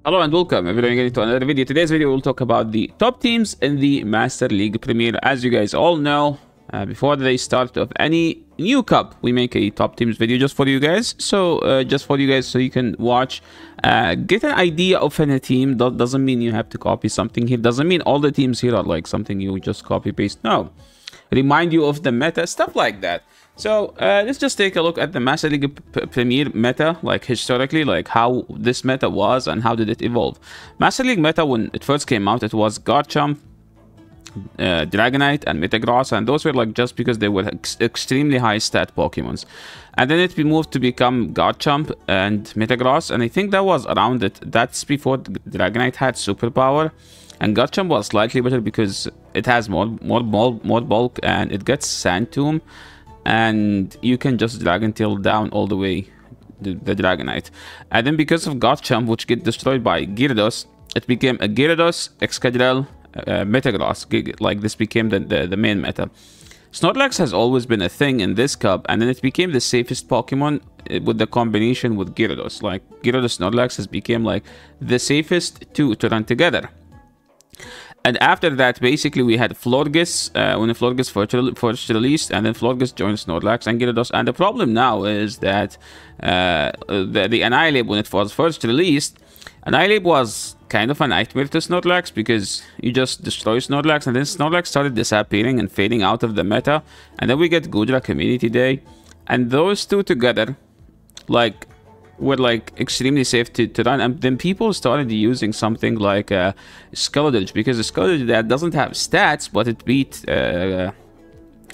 Hello and welcome everyone to another video. Today's video we'll talk about the top teams in the Master League Premier. As you guys all know, before the start of any new cup, we make a top teams video just for you guys. So you can watch, get an idea of a team. That doesn't mean you have to copy something here. Doesn't mean all the teams here are like something you just copy paste. No, remind you of the meta, stuff like that. So let's just take a look at the Master League Premier meta, like historically, like how this meta was and how did it evolve. Master League meta, when it first came out, it was Garchomp, Dragonite, and Metagross, and those were like just because they were extremely high stat Pokemons. And then it moved to become Garchomp and Metagross, and I think that was around it. That's before Dragonite had superpower. And Garchomp was slightly better because it has more bulk and it gets Sand Tomb. And you can just Dragon Tail down all the way the Dragonite. And then because of Garchomp, which get destroyed by Gyarados, it became a Gyarados, Excadrill, Metagross. Like this became the main meta. Snorlax has always been a thing in this cup, and then it became the safest Pokemon with the combination with Gyarados. Like Gyarados Snorlax has became like the safest two to run together. And after that, basically, we had Florges, when Florges first released, and then Florges joined Snorlax and Gyarados. And the problem now is that the Annihilape, when it was first released, Annihilape was kind of a nightmare to Snorlax because you just destroy Snorlax, and then Snorlax started disappearing and fading out of the meta. And then we get Goodra Community Day, and those two together, like, were like extremely safe to run. And then people started using something like Skeledirge, because the Skeledirge that doesn't have stats, but it beat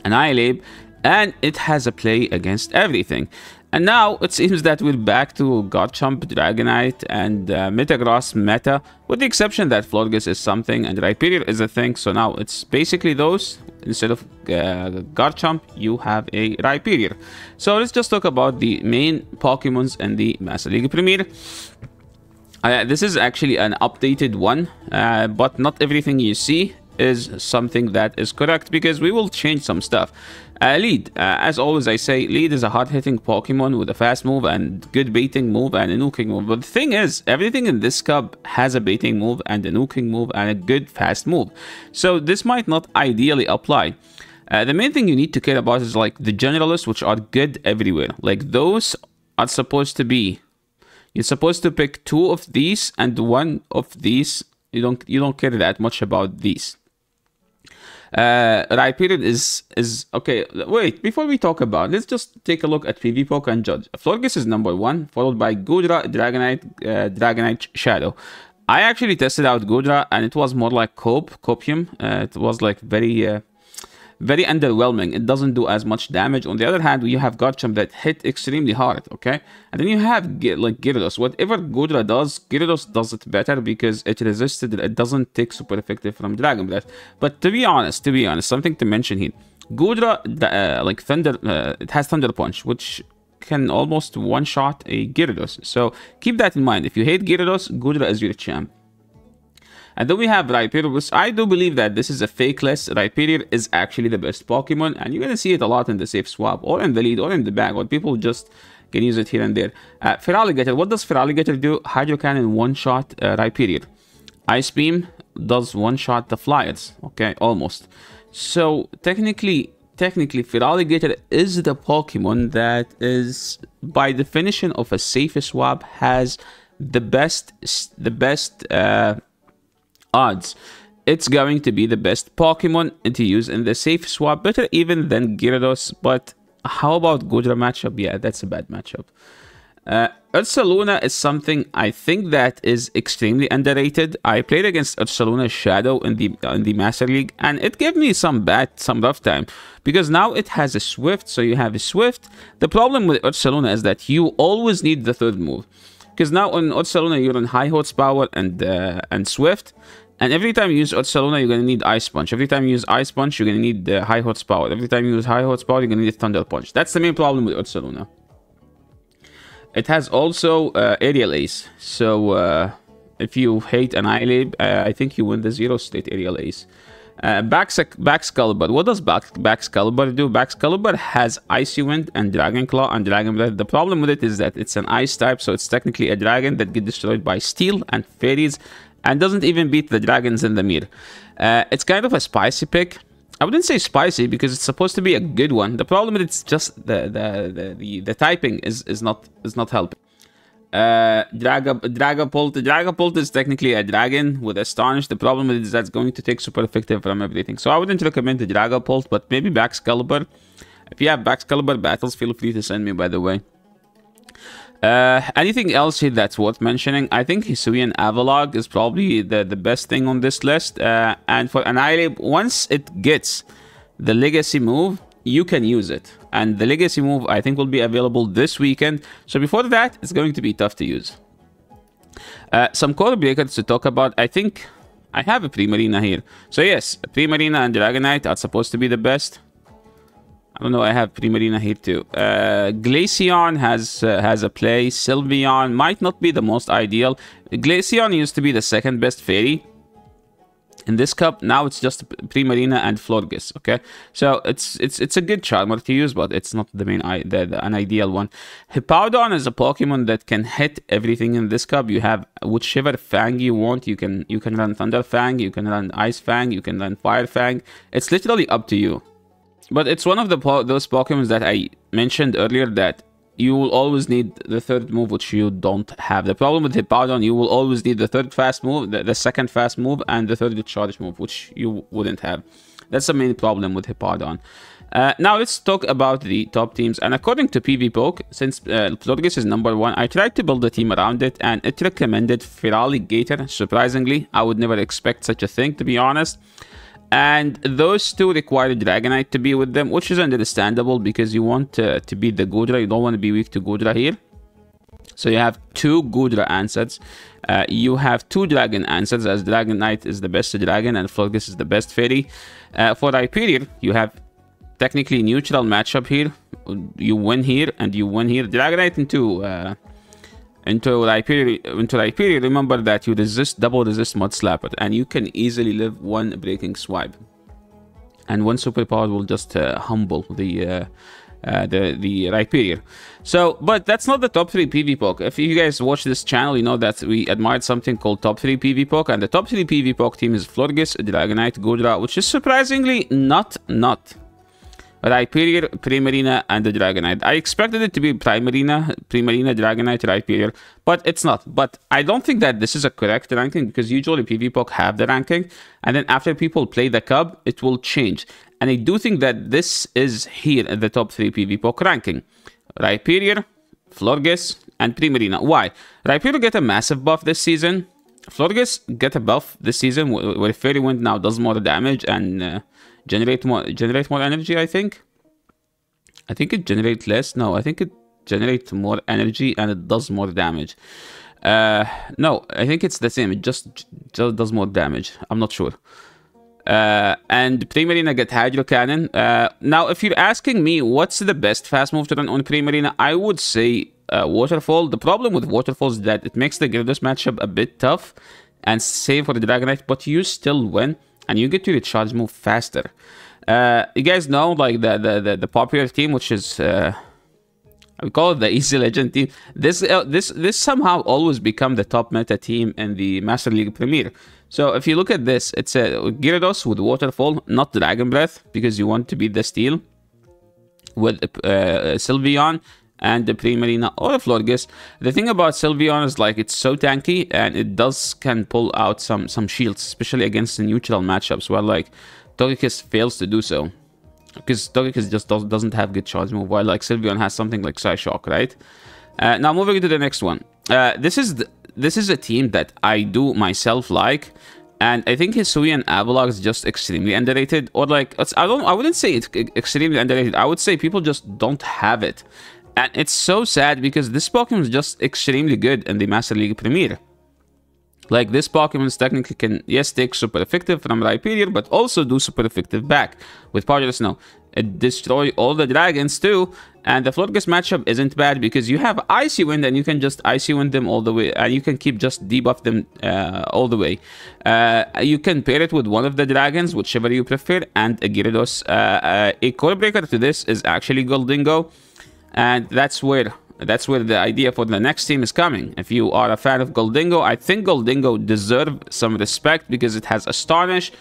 Annihilape, and it has a play against everything. And now it seems that we're back to Garchomp, Dragonite, and Metagross meta, with the exception that Florges is something and Rhyperior is a thing. So now it's basically those. Instead of Garchomp, you have a Rhyperior. So let's just talk about the main Pokemons in the Master League Premier. This is actually an updated one, but not everything you see is something that is correct, because we will change some stuff. Lead, as always I say, Lead is a hard-hitting Pokemon with a fast move and good baiting move and a nuking move. But the thing is, everything in this cup has a baiting move and a nuking move and a good fast move. So this might not ideally apply. The main thing you need to care about is like the generalists, which are good everywhere. Like those are supposed to be, you're supposed to pick two of these and one of these. You don't care that much about these. Rhyperior is okay. Wait, before we talk about, let's just take a look at PvPoke and judge. Florges is number 1, followed by Goodra, Dragonite, Shadow. I actually tested out Goodra, and it was more like Copium. It was like very underwhelming. It doesn't do as much damage. On the other hand, you have Garchomp that hit extremely hard, okay? And then you have like Gyarados. Whatever Goodra does, Gyarados does it better because it resisted. It doesn't take super effective from Dragon Breath. But to be honest, something to mention here. Goodra, like Thunder, it has Thunder Punch, which can almost one-shot a Gyarados. So keep that in mind. If you hate Gyarados, Goodra is your champ. And then we have Rhyperior, which I do believe that this is a fake list. Rhyperior is actually the best Pokemon, and you're going to see it a lot in the safe swap, or in the lead, or in the bag, or people just can use it here and there. Feraligatr, what does Feraligatr do? Hydro Cannon one-shot Rhyperior. Ice Beam does one-shot the Flyers, okay, almost. So technically, Feraligatr is the Pokemon that is, by definition of a safe swap, has the best odds. It's going to be the best Pokemon to use in the safe swap, better even than Gyarados. But how about Goodra matchup? Yeah, that's a bad matchup. Ursaluna is something I think that is extremely underrated. I played against Ursaluna Shadow in the Master League, and it gave me some rough time, because now it has a Swift. So you have a Swift. The problem with Ursaluna is that you always need the third move, because now on Ursaluna you're on High Horsepower and Swift, and every time you use Ursaluna you're going to need Ice Punch. Every time you use Ice Punch you're going to need High Horsepower. Every time you use High Horsepower you're going to need Thunder Punch. That's the main problem with Ursaluna. It has also Aerial Ace. So if you hate Annihilape, I think you win the Zero State Aerial Ace. Baxcalibur. What does Baxcalibur do? Baxcalibur has Icy Wind and Dragon Claw and Dragon Breath. The problem with it is that it's an ice type, so it's technically a dragon that gets destroyed by steel and fairies and doesn't even beat the dragons in the mirror. It's kind of a spicy pick. I wouldn't say spicy because it's supposed to be a good one. The problem is it's just the typing is not helping. Dragapult is technically a dragon with Astonish. The problem is that's going to take super effective from everything. So I wouldn't recommend the Dragapult, but maybe Baxcalibur. If you have Baxcalibur battles, feel free to send me, by the way. Anything else here that's worth mentioning? I think Hisuian Avalog is probably the best thing on this list. And for Annihilate, once it gets the Legacy move, you can use it. And the Legacy move, I think, will be available this weekend. So before that, it's going to be tough to use. Some code breakers to talk about. I think I have a Primarina here. So yes, Primarina and Dragonite are supposed to be the best. I don't know, I have Primarina here too. Glaceon has a play. Sylveon might not be the most ideal. Glaceon used to be the second best fairy in this cup. Now it's just Primarina and Florges. Okay, so it's a good Charmer to use, but it's not the main an ideal one. Hippowdon is a Pokemon that can hit everything in this cup. You have whichever Fang you want. You can run Thunder Fang, you can run Ice Fang, you can run Fire Fang. It's literally up to you. But it's one of those Pokemon that I mentioned earlier that you will always need the third move, which you don't have. The problem with Hippowdon, you will always need the third fast move, the second fast move, and the third charge move, which you wouldn't have. That's the main problem with Hippowdon. Now let's talk about the top teams. And according to PvPoke, since Florges is #1, I tried to build a team around it, and it recommended Feraligatr. Surprisingly, I would never expect such a thing, to be honest. And those two require Dragonite to be with them, which is understandable because you want to beat the Goodra. You don't want to be weak to Goodra here. So you have two Goodra answers. You have two Dragon answers, as Dragonite is the best dragon and Florges is the best fairy. For Rhyperior, you have technically neutral matchup here. You win here and you win here. Dragonite into Rhyperior, remember that you double resist Mud Slapper, and you can easily live one Breaking Swipe, and one superpower will just humble the Rhyperior. So, but that's not the top 3 PvPoke. If you guys watch this channel, you know that we admired something called top 3 PvPoke, and the top 3 PvPoke team is Florges, Dragonite, Goodra, which is surprisingly not Rhyperior, Primarina, and the Dragonite. I expected it to be Primarina, Dragonite, Rhyperior, but it's not. But I don't think that this is a correct ranking because usually PvPoke have the ranking, and then after people play the Cub, it will change. And I do think that this is here at the top 3 PvPoke ranking. Rhyperior, Florges, and Primarina. Why? Rhyperior get a massive buff this season. Florges get a buff this season where Fairy Wind now does more damage and generate more energy. I think it generates less. No, I think it generates more energy and it does more damage. No, I think it's the same. It just does more damage. I'm not sure. And Primarina get Hydro Cannon. Now, if you're asking me what's the best fast move to run on Primarina, I would say Waterfall. The problem with Waterfall is that it makes the Gyarados matchup a bit tough, and same for the Dragonite, but you still win. And you get to your charge move faster. You guys know, like the popular team, which is we call it the Easy Legend team. This somehow always become the top meta team in the Master League Premier. So if you look at this, it's a Gyarados with Waterfall, not Dragon Breath, because you want to beat the Steel with Sylveon and the Primarina or the Florges. The thing about Sylveon is like it's so tanky and it can pull out some shields, especially against the neutral matchups where like Togekiss fails to do so. Because Togekiss just doesn't have good charge move, while like Sylveon has something like Psyshock, right? Now moving to the next one. This is a team that I do myself like, and I think Hisuian Avalok is just extremely underrated, or like I wouldn't say it's extremely underrated. I would say people just don't have it. And it's so sad because this Pokemon is just extremely good in the Master League Premier. Like, this Pokemon technically can, yes, take super effective from Rhyperior, but also do super effective back with Powder Snow. It destroy all the dragons too, and the Florges matchup isn't bad because you have Icy Wind and you can just Icy Wind them all the way, and you can keep just debuff them all the way. You can pair it with one of the dragons, whichever you prefer, and a Gyarados. A core breaker to this is actually Goldingo, and that's where the idea for the next team is coming. If you are a fan of Goldingo, I think Goldingo deserves some respect because it has Astonish,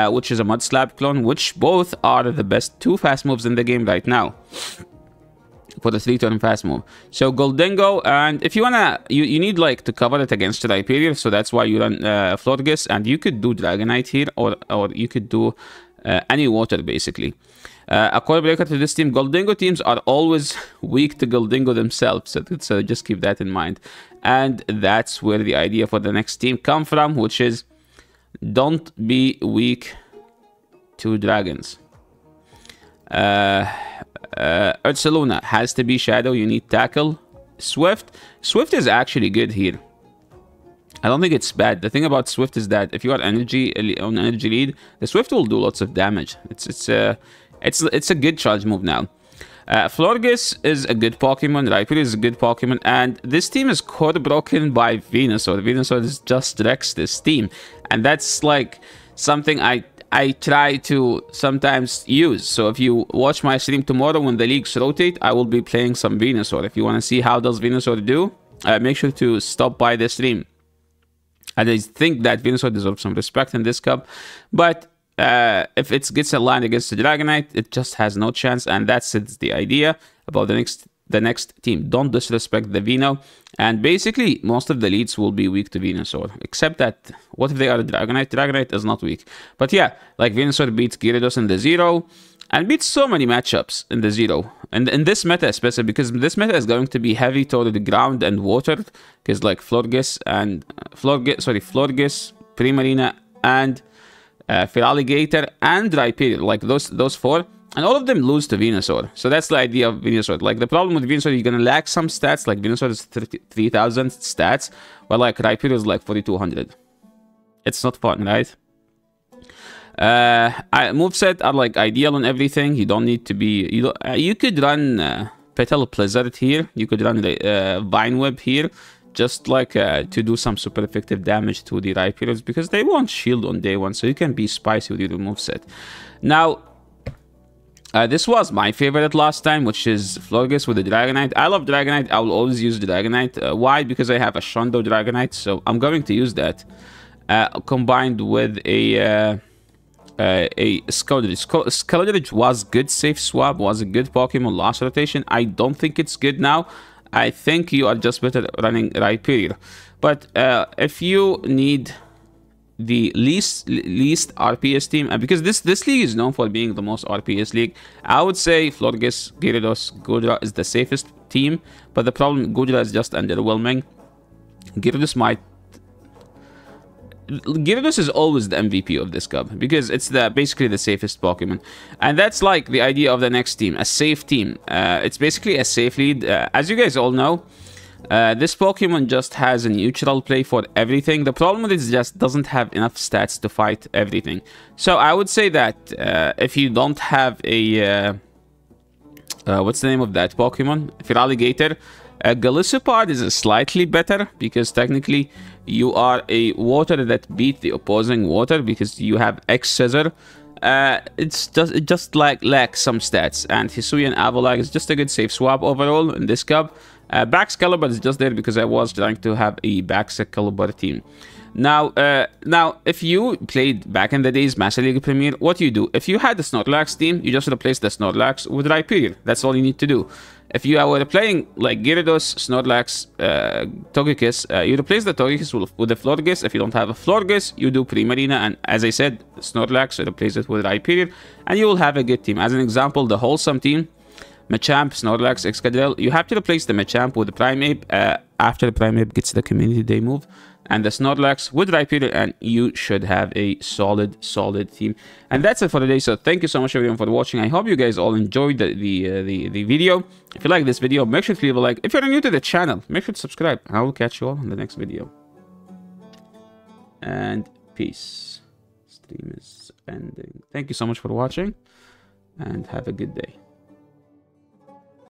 which is a Mud Slap clone, which both are the best 2 fast moves in the game right now for the 3-turn fast move. So Goldingo, and if you wanna, you need like to cover it against Rhyperior, so that's why you run Florges, and you could do Dragonite here, or you could do any water basically. A core breaker to this team. Goldingo teams are always weak to Goldingo themselves, so just keep that in mind. And that's where the idea for the next team come from, which is don't be weak to dragons. Ursaluna has to be Shadow. You need Tackle. Swift is actually good here. I don't think it's bad. The thing about Swift is that if you are on energy lead, the Swift will do lots of damage. It's a good charge move now. Florges is a good Pokemon. Rhyperior is a good Pokemon. And this team is core broken by Venusaur. Venusaur is just wrecks this team. And that's like something I try to sometimes use. So if you watch my stream tomorrow when the leagues rotate, I will be playing some Venusaur. If you want to see how does Venusaur do, make sure to stop by the stream. And I think that Venusaur deserves some respect in this cup. But if it gets aligned against the Dragonite, it just has no chance. And that's the idea about the next team. Don't disrespect the Veno. And basically, most of the leads will be weak to Venusaur. Except that, what if they are a Dragonite? Dragonite is not weak. But yeah, like Venusaur beats Gyarados in the 0. And beats so many matchups in the 0. And in this meta especially, because this meta is going to be heavy toward the ground and water. Because like Florges, Primarina, and Feraligatr, and Rhyperior. Like those 4. And all of them lose to Venusaur. So that's the idea of Venusaur. Like the problem with Venusaur, you're going to lack some stats. Like Venusaur is 3,000 stats. But like Rhyperior is like 4,200. It's not fun, right? Moveset are like ideal on everything. You don't need to be... You could run Petal Blizzard here. You could run Vine Whip here. Just like to do some super effective damage to the Rhyperiors. Because they won't shield on day 1. So you can be spicy with your moveset. Now... this was my favorite last time, which is Florges with the Dragonite. I love Dragonite. I will always use the Dragonite. Why? Because I have a Shondo Dragonite, so I'm going to use that. Combined with a Skeletorich. Skeletorich was good safe swap, was a good Pokemon last rotation. I don't think it's good now. I think you are just better running Rhyperior. But if you need... the least RPS team, and because this league is known for being the most RPS league, I would say Florges, Gyarados, Goodra is the safest team. But the problem, Goodra is just underwhelming. Gyarados is always the MVP of this cup because it's basically the safest Pokemon, and that's like the idea of the next team, a safe team. It's basically a safe lead, as you guys all know. This Pokemon just has a neutral play for everything. The problem with it is just doesn't have enough stats to fight everything. So I would say that if you don't have a... what's the name of that Pokemon? Feraligatr. Golisopod is slightly better because technically you are a water that beat the opposing water because you have X-Scissor. It just like lacks some stats. And Hisuian Avalag is just a good safe swap overall in this cup. Baxcalibur is just there because I was trying to have a Baxcalibur team. Now, if you played back in the days Master League Premier, what do you do? If you had the Snorlax team, you just replace the Snorlax with Rhyperior. That's all you need to do. If you were playing like Gyarados, Snorlax, Togekiss, you replace the Togekiss with the Florges. If you don't have a Florges, you do Primarina, and as I said, Snorlax, replace it with Rhyperior, and you will have a good team. As an example, the Wholesome team, Machamp, Snorlax, Excadrill, you have to replace the Machamp with the Primeape after the Primeape gets the Community Day move, and the Snorlax with Rhyperior, and you should have a solid team. And that's it for today. So thank you so much everyone for watching. I hope you guys all enjoyed the video. If you like this video, make sure to leave a like. If you're new to the channel, make sure to subscribe. I will catch you all in the next video. and peace. Stream is ending. Thank you so much for watching, and have a good day.